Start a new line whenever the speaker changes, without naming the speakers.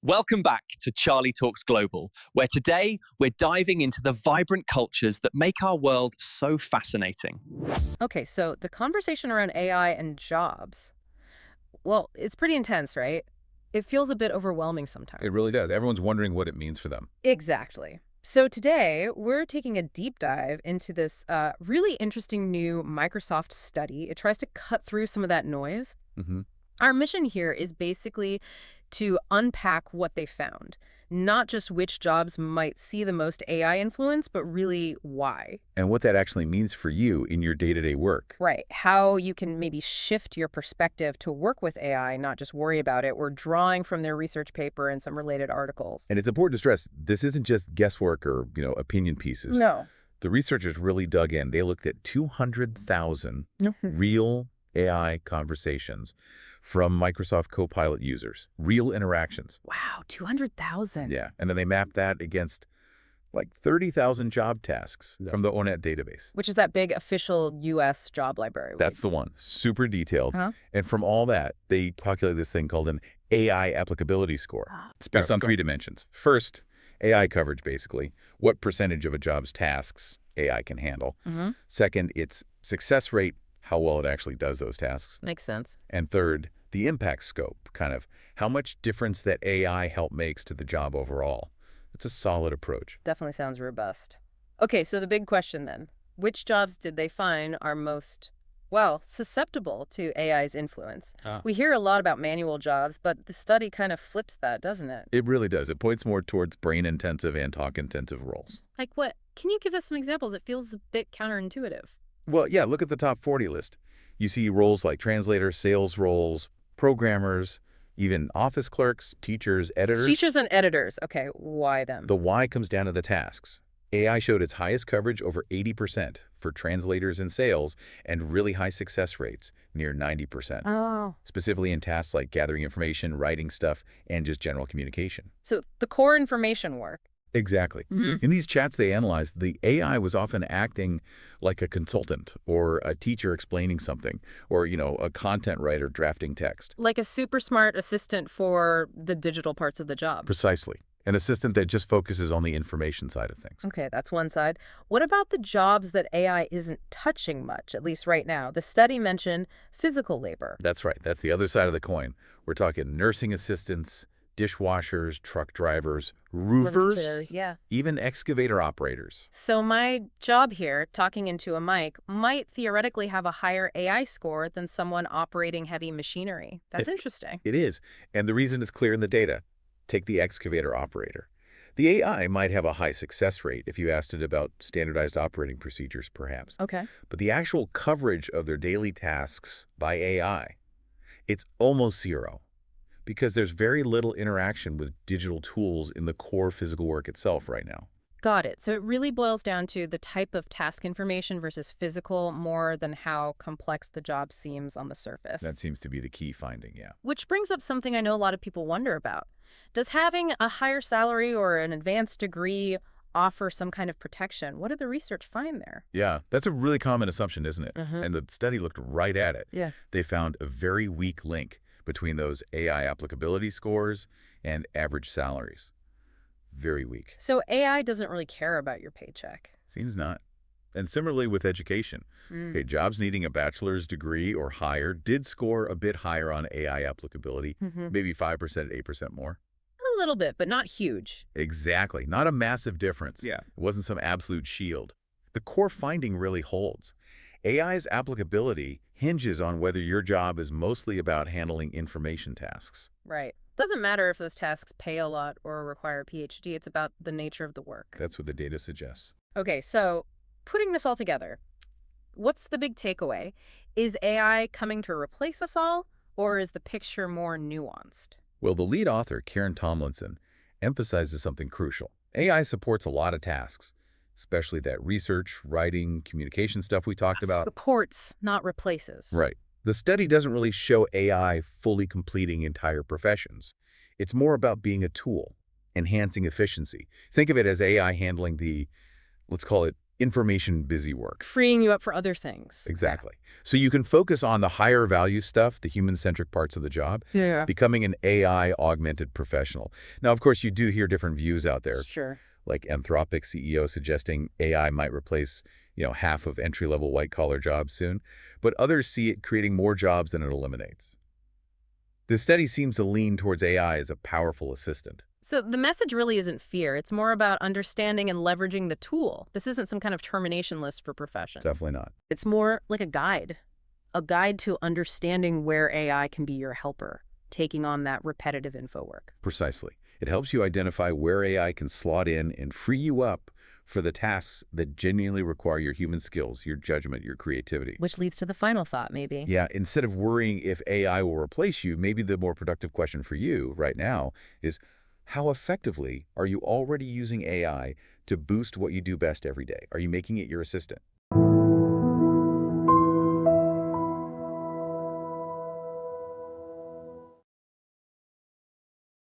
Welcome back to Charlie Talks Global, where today we're diving into the vibrant cultures that make our world so fascinating.
Okay, so the conversation around AI and jobs, well, it's pretty intense, right? It feels a bit overwhelming sometimes.
It really does. Everyone's wondering what it means for them.
Exactly. So today, we're taking a deep dive into this really interesting new Microsoft study. It tries to cut through some of that noise.
hmm
Our mission here is basically to unpack what they found, not just which jobs might see the most AI influence, but really why.
And what that actually means for you in your day-to-day work.
Right. How you can maybe shift your perspective to work with AI, not just worry about it. We're drawing from their research paper and some related articles.
And it's important to stress, this isn't just guesswork or, opinion pieces.
No.
The researchers really dug in. They looked at 200,000
Mhm.
real AI conversations from Microsoft Copilot users, real interactions.
Wow, 200,000.
Yeah. And then they mapped that against like 30,000 job tasks from the ONET database.
Which is that big official U.S. job library.
That's the one. Super detailed.
Huh?
And from all that, they calculate this thing called an AI applicability score. It's based on 3 dimensions. First, AI coverage, basically. What percentage of a job's tasks AI can handle.
Mm-hmm.
Second, its success rate, how well it actually does those tasks.
Makes sense.
And third, the impact scope, kind of how much difference that AI help makes to the job overall. It's a solid approach.
Definitely sounds robust. Okay, so the big question then. Which jobs did they find are most, well, susceptible to AI's influence? We hear a lot about manual jobs, but the study kind of flips that, doesn't it?
It really does. It points more towards brain-intensive and talk-intensive roles.
Like what? Can you give us some examples? It feels a bit counterintuitive.
Well, yeah, look at the top 40 list. You see roles like translators, sales roles, programmers, even office clerks, teachers, editors.
Teachers and editors. Okay, why them?
The why comes down to the tasks. AI showed its highest coverage, over 80%, for translators and sales, and really high success rates, near 90%.
Oh.
Specifically in tasks like gathering information, writing stuff, and just general communication.
So the core information work.
Exactly.
Mhm.
In these chats they analyzed, the AI was often acting like a consultant or a teacher explaining something or, a content writer drafting text.
Like a super smart assistant for the digital parts of the job.
Precisely. An assistant that just focuses on the information side of things.
Okay, that's one side. What about the jobs that AI isn't touching much, at least right now? The study mentioned physical labor.
That's right. That's the other side of the coin. We're talking nursing assistants, dishwashers, truck drivers, roofers,
Yeah.
even excavator operators.
So my job here, talking into a mic, might theoretically have a higher AI score than someone operating heavy machinery. That's interesting.
It is. And the reason is clear in the data. Take the excavator operator. The AI might have a high success rate if you asked it about standardized operating procedures, perhaps.
Okay.
But the actual coverage of their daily tasks by AI, it's almost zero. Because there's very little interaction with digital tools in the core physical work itself right now.
Got it. So it really boils down to the type of task information versus physical more than how complex the job seems on the surface.
That seems to be the key finding, yeah.
Which brings up something I know a lot of people wonder about. Does having a higher salary or an advanced degree offer some kind of protection? What did the research find there?
Yeah, that's a really common assumption, isn't it?
Mhm.
And the study looked right at it.
Yeah.
They found a very weak link between those AI applicability scores and average salaries. Very weak.
So AI doesn't really care about your paycheck.
Seems not. And similarly with education. Okay, jobs needing a bachelor's degree or higher did score a bit higher on AI applicability,
Mhm.
maybe 5%, 8% more.
A little bit, but not huge.
Exactly. Not a massive difference.
Yeah.
It wasn't some absolute shield. The core finding really holds. AI's applicability hinges on whether your job is mostly about handling information tasks.
Right. Doesn't matter if those tasks pay a lot or require a PhD. It's about the nature of the work.
That's what the data suggests.
Okay, so putting this all together, what's the big takeaway? Is AI coming to replace us all, or is the picture more nuanced?
Well, the lead author, Karen Tomlinson, emphasizes something crucial. AI supports a lot of tasks, especially that research, writing, communication stuff we talked about.
Supports, not replaces.
Right. The study doesn't really show AI fully completing entire professions. It's more about being a tool, enhancing efficiency. Think of it as AI handling the, let's call it, information busy work.
Freeing you up for other things.
Exactly. So you can focus on the higher value stuff, the human-centric parts of the job, becoming an AI-augmented professional. Now, of course, you do hear different views out there.
Sure.
Like Anthropic CEO suggesting AI might replace, half of entry-level white-collar jobs soon. But others see it creating more jobs than it eliminates. This study seems to lean towards AI as a powerful assistant.
So the message really isn't fear. It's more about understanding and leveraging the tool. This isn't some kind of termination list for profession.
Definitely not.
It's more like a guide to understanding where AI can be your helper, taking on that repetitive info work.
Precisely. It helps you identify where AI can slot in and free you up for the tasks that genuinely require your human skills, your judgment, your creativity.
Which leads to the final thought, maybe.
Yeah, instead of worrying if AI will replace you, maybe the more productive question for you right now is, how effectively are you already using AI to boost what you do best every day? Are you making it your assistant?